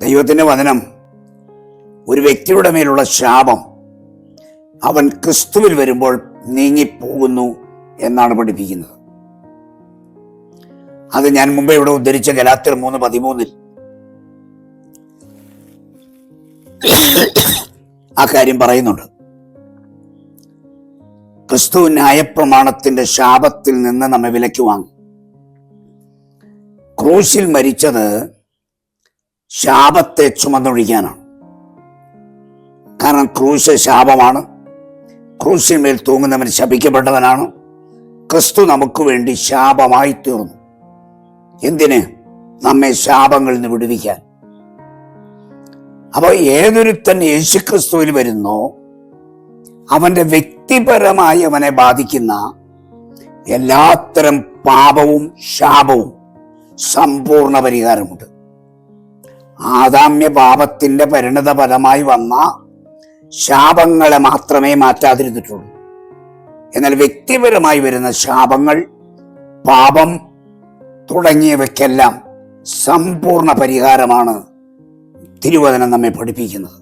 ദൈവത്തിൻ്റെ വചനം ഒരു വ്യക്തിയുടെ മേലുള്ള ശാപം അവൻ ക്രിസ്തുവിൽ വരുമ്പോൾ നീങ്ങിപ്പോകുന്നു എന്നാണ് പഠിപ്പിക്കുന്നത്. അത് ഞാൻ മുമ്പേ ഇവിടെ ഉദ്ധരിച്ച ഗലാത്യർ 3:13 ആ കാര്യം പറയുന്നുണ്ട്. ക്രിസ്തു ന്യായപ്രമാണത്തിന്റെ ശാപത്തിൽ നിന്ന് നമ്മെ വിലയ്ക്ക് വാങ്ങി. ക്രൂശിൽ മരിച്ചത് ശാപത്തെ ചുമന്നൊഴിക്കാനാണ്. കാരണം ക്രൂശ് ശാപമാണ്. ക്രൂശിന്മേൽ തൂങ്ങുന്നവൻ ശപിക്കപ്പെട്ടവനാണ്. ക്രിസ്തു നമുക്ക് വേണ്ടി ശാപമായി തീർന്നു. എന്തിന്? നമ്മെ ശാപങ്ങളിൽ നിന്ന് വിടുവിക്കാൻ. അപ്പോൾ ഏതൊരുത്തൻ യേശുക്രിസ്തുവിൽ വരുന്നോ അവന്റെ വ്യക്തിപരമായി അവനെ ബാധിക്കുന്ന എല്ലാത്തരം പാപവും ശാപവും സമ്പൂർണ്ണ പരിഹാരമുണ്ട്. ആദാമ്യ പാപത്തിന്റെ പരിണത ഫലമായി വന്ന ശാപങ്ങളെ മാത്രമേ മാറ്റാതിരുന്നിട്ടുള്ളൂ. എന്നാൽ വ്യക്തിപരമായി വരുന്ന ശാപങ്ങൾ, പാപം തുടങ്ങിയവയ്ക്കെല്ലാം സമ്പൂർണ്ണ പരിഹാരമാണ് തിരുവചനം നമ്മെ പഠിപ്പിക്കുന്നത്.